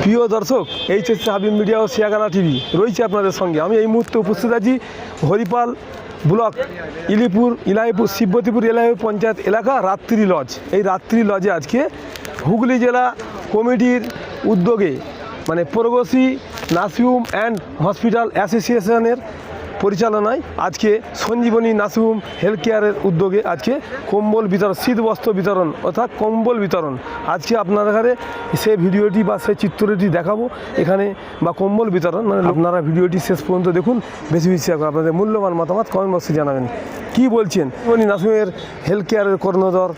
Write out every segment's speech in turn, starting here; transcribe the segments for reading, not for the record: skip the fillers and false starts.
প্রিয় দর্শক, HSC Habib media ও শিয়াখানা TV রয়েছে আপনাদের সঙ্গে। আমি এই মুহূর্তে উপস্থিত আছি হরিপাল ব্লক ইলাহিপুর শিবতিপুর এলাহি পঞ্চায়েত এলাকা রাত্রি লজ। এই রাত্রি লজে আজকে হুগলি জেলা কমিটির উদ্যোগে মানে প্রগতি নার্সিংহোম অ্যান্ড হসপিটাল অ্যাসোসিয়েশনের পরিচালনায় আজকে সঞ্জীবনী নার্সিংহোম হেলথ কেয়ারের উদ্যোগে আজকে কম্বল বিতরণ, শীত বস্ত্র বিতরণ অর্থাৎ কম্বল বিতরণ আজকে আপনাদের ঘরে সেই ভিডিওটি বা সেই চিত্রটি দেখাবো এখানে, বা কম্বল বিতরণ মানে আপনারা ভিডিওটি শেষ পর্যন্ত দেখুন। বেশি বেশি আপনাদের মূল্যবান মতামত কমেন্ট বক্সে জানাবেন। কী বলছেন উনি নার্সিংহোমের হেলথ কেয়ারের কর্ণধর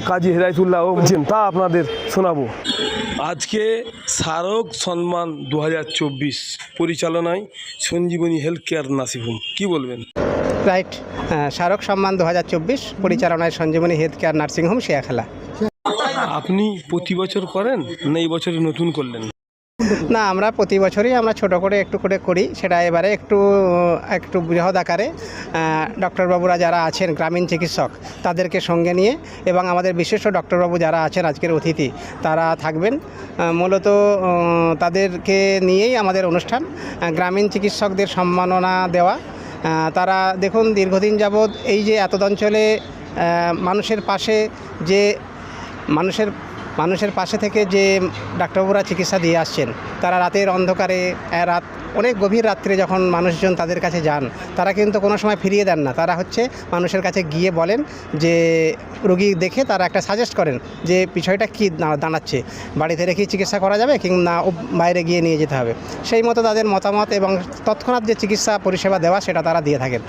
কাজী হেদায়তুল্লাহ বলছেন তা আপনাদের শোনাবো। আজকে স্মারক সম্মান 2024 পরিচালনায় সঞ্জীবনী হেলথ কেয়ার নার্সিংহোম, কী বলবেন? রাইট, স্মারক সম্মান 2024 পরিচালনায় Sanjeevani health care nursing home Shiakhala. আপনি প্রতি বছর করেন না এই বছরই নতুন করলেন? না, আমরা প্রতি বছরই আমরা ছোট করে একটু করে করি, সেটা এবারে একটু বৃহৎ আকারে ডক্টরবাবুরা যারা আছেন গ্রামীণ চিকিৎসক তাদেরকে সঙ্গে নিয়ে এবং আমাদের বিশিষ্ট ডক্টরবাবু যারা আছেন আজকের অতিথি তারা থাকবেন। মূলত তাদেরকে নিয়েই আমাদের অনুষ্ঠান, গ্রামীণ চিকিৎসকদের সম্মাননা দেওয়া। তারা দেখুন দীর্ঘদিন যাবৎ এই যে এত অঞ্চলে মানুষের পাশে থেকে যে ডাক্তারবাবুরা চিকিৎসা দিয়ে আসছেন, তারা রাতের অন্ধকারে অনেক গভীর রাত্রে যখন মানুষজন তাদের কাছে যান তারা কিন্তু কোনো সময় ফিরিয়ে দেন না। তারা মানুষের কাছে গিয়ে বলেন যে রোগী দেখে তারা একটা সাজেস্ট করেন যে বিষয়টা কী দাঁড়াচ্ছে, বাড়িতে রেখে চিকিৎসা করা যাবে কিংবা বাইরে গিয়ে নিয়ে যেতে হবে। সেই মতো তাদের মতামত এবং তৎক্ষণাৎ যে চিকিৎসা পরিষেবা দেওয়া সেটা তারা দিয়ে থাকেন।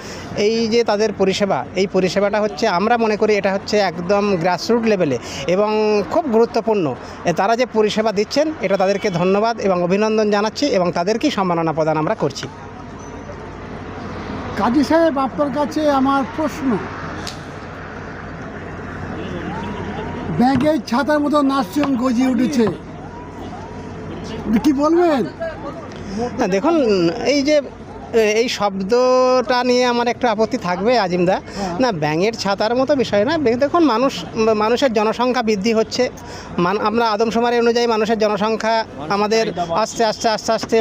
এই যে তাদের পরিষেবা, এই পরিষেবাটা আমরা মনে করি এটা একদম গ্রাসরুট লেভেলে এবং খুব গুরুত্বপূর্ণ। তারা যে পরিষেবা দিচ্ছেন এটা তাদেরকে ধন্যবাদ এবং অভিনন্দন জানাচ্ছি এবং তাদেরকেই সম্মাননা প্রদান আমরা করছি। কাজী সাহেব, আপনার কাছে আমার প্রশ্ন, ব্যাগের ছাতার মতো নার্সিংহোম গজিয়ে উঠেছে, কি বলবেন? দেখুন, এই শব্দটা নিয়ে আমার একটু আপত্তি থাকবে আজিমদা। না, ব্যাঙের ছাতার মতো বিষয় না। দেখুন, মানুষের জনসংখ্যা বৃদ্ধি হচ্ছে। আমরা আদমশুমারি অনুযায়ী মানুষের জনসংখ্যা আমাদের আস্তে আস্তে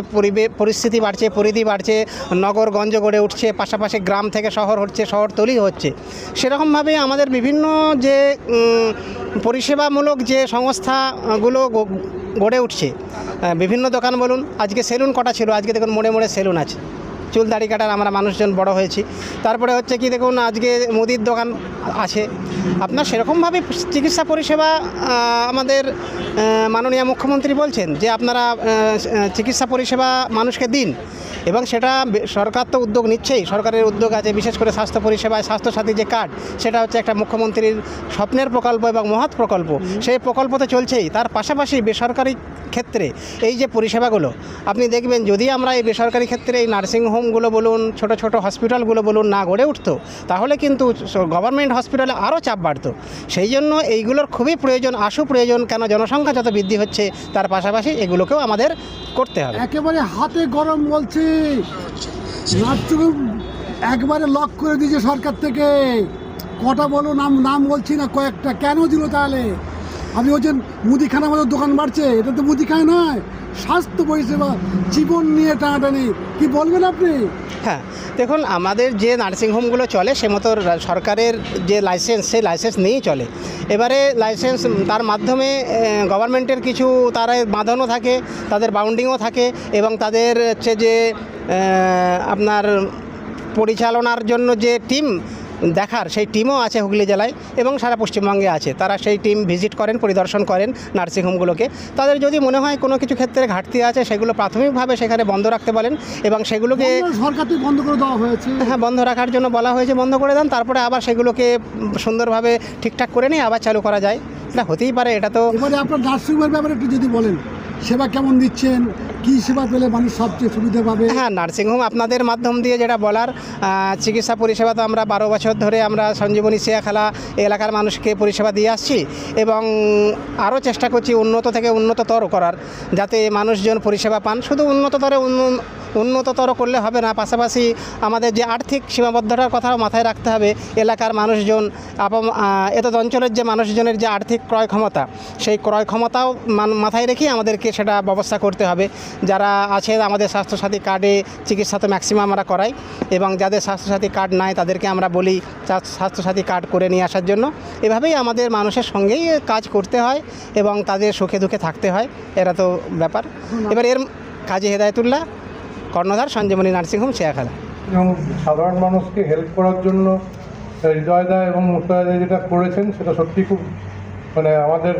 পরিস্থিতি বাড়ছে, পরিধি বাড়ছে, নগরগঞ্জ গড়ে উঠছে, পাশাপাশি গ্রাম থেকে শহর হচ্ছে, শহরতলি হচ্ছে। সেরকমভাবে আমাদের বিভিন্ন যে পরিষেবামূলক যে সংস্থাগুলো গড়ে উঠছে, বিভিন্ন দোকান বলুন, আজকে সেলুন কটা ছিল, আজকে দেখুন মোড়ে মোড়ে সেলুন আছে, চুল দাড়ি কাটার আমরা মানুষজন বড় হয়েছি। তারপরে কি দেখুন আজকে মুদির দোকান আছে। আপনার সেরকমভাবে চিকিৎসা পরিষেবা আমাদের মাননীয় মুখ্যমন্ত্রী বলছেন যে আপনারা চিকিৎসা পরিষেবা মানুষকে দিন, এবং সেটা সরকার তো উদ্যোগ নিচ্ছেই। সরকারের উদ্যোগ আছে, বিশেষ করে স্বাস্থ্য পরিষেবায় স্বাস্থ্যসাথী যে কার্ড, সেটা একটা মুখ্যমন্ত্রীর স্বপ্নের প্রকল্প এবং মহৎ প্রকল্প। সেই প্রকল্প তো চলছেই, তার পাশাপাশি বেসরকারি ক্ষেত্রে এই যে পরিষেবাগুলো আপনি দেখবেন, যদি আমরা এই বেসরকারি ক্ষেত্রে এই নার্সিংহোমগুলো বলুন, ছোট ছোট হসপিটালগুলো বলুন না গড়ে উঠতো, তাহলে কিন্তু গভর্নমেন্ট হসপিটালে আরও চাপ বাড়তো। সেই জন্য এইগুলোর খুবই প্রয়োজন, প্রয়োজন। কেন, জনসংখ্যা যত বৃদ্ধি হচ্ছে তার পাশাপাশি এগুলোকেও আমাদের করতে হবে। একেবারে হাতে গরম বলছি, নার্সিংহোম একবারে লক করে দিয়েছে সরকার থেকে। কটা বলো, নাম বলছি না, কয়েকটা। কেন দিল তাহলে? আপনি বলছেন মুদিখানার মতো দোকান বাড়ছে, এটা তো মুদিখানা নয়, স্বাস্থ্য পরিষেবা, জীবন নিয়ে টানাটানি। কি বলবেন আপনি? হ্যাঁ, দেখুন, আমাদের যে নার্সিংহোমগুলো চলে সে মতো সরকারের যে লাইসেন্স, সেই লাইসেন্স নিয়েই চলে। এবারে লাইসেন্স তার মাধ্যমে গভর্নমেন্টের কিছু তারা বাঁধানো থাকে, তাদের বাউন্ডিংও থাকে, এবং তাদের যে আপনার পরিচালনার জন্য যে টিম দেখার, সেই টিমও আছে হুগলি জেলায় এবং সারা পশ্চিমবঙ্গে আছে। তারা সেই টিম ভিজিট করেন, পরিদর্শন করেন নার্সিংহোমগুলোকে। তাদের যদি মনে হয় কোনো কিছু ক্ষেত্রে ঘাটতি আছে, সেগুলো প্রাথমিকভাবে সেখানে বন্ধ রাখতে বলেন এবং সেগুলোকে সরকার থেকে বন্ধ করে দেওয়া হয়েছে। হ্যাঁ, বন্ধ রাখার জন্য বলা হয়েছে, বন্ধ করে দেন, তারপরে আবার সেগুলোকে সুন্দরভাবে ঠিকঠাক করে নিয়ে আবার চালু করা যায়। এটা হতেই পারে। এটা তো এবারে আপনার নার্সিংহোমের ব্যাপারে একটু যদি বলেন, সেবা কেমন দিচ্ছেন, কী সেবা পেলে মানুষ সবচেয়ে সুবিধা পাবে? হ্যাঁ, নার্সিংহোম আপনাদের মাধ্যম দিয়ে যেটা বলার, চিকিৎসা পরিষেবা তো আমরা 12 বছর ধরে আমরা সঞ্জীবনী সিয়াখালা এলাকার মানুষকে পরিষেবা দিয়ে আসছি এবং আরও চেষ্টা করছি উন্নত থেকে উন্নততর করার, যাতে মানুষজন পরিষেবা পান। শুধু উন্নততর করলে হবে না, পাশাপাশি আমাদের যে আর্থিক সীমাবদ্ধতার কথাও মাথায় রাখতে হবে। এলাকার মানুষজন এতদ অঞ্চলের যে মানুষজনের যে আর্থিক ক্রয় ক্ষমতা, সেই ক্রয় ক্ষমতাও মাথায় রেখে আমাদেরকে সেটা ব্যবস্থা করতে হবে। যারা আছে আমাদের স্বাস্থ্যসাথী কার্ডে চিকিৎসা তো ম্যাক্সিমাম আমরা করাই, এবং যাদের স্বাস্থ্যসাথী কার্ড নাই তাদেরকে আমরা বলি স্বাস্থ্যসাথী কার্ড করে নিয়ে আসার জন্য। এভাবেই আমাদের মানুষের সঙ্গেই কাজ করতে হয় এবং তাদের সুখে দুঃখে থাকতে হয়, এরা তো ব্যাপার। এবার এর কাজী হেদায়েতুল্লাহ, কর্ণধার, সঞ্জীবনী নার্সিংহোম সিয়াখালা। এবং সাধারণ মানুষকে হেল্প করার জন্য হৃদয়দা এবং মুস্তাদা যেটা করেছেন সেটা সত্যি খুব আমাদের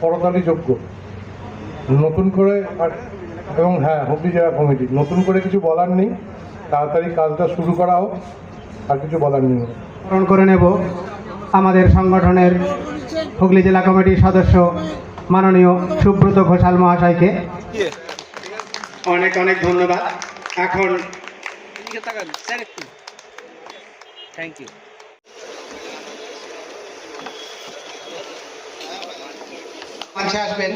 করতালিযোগ্য। নতুন করে এবং হ্যাঁ, হুগলি জেলা কমিটি নতুন করে কিছু বলার নেই, তাড়াতাড়ি কাজটা শুরু করা হোক, আর কিছু বলার নেই। স্মরণ করে নেব আমাদের সংগঠনের হুগলি জেলা কমিটির সদস্য মাননীয় সুব্রত ঘোষাল মহাশয়কে। অনেক অনেক ধন্যবাদ। এখন মঞ্চে আসবেন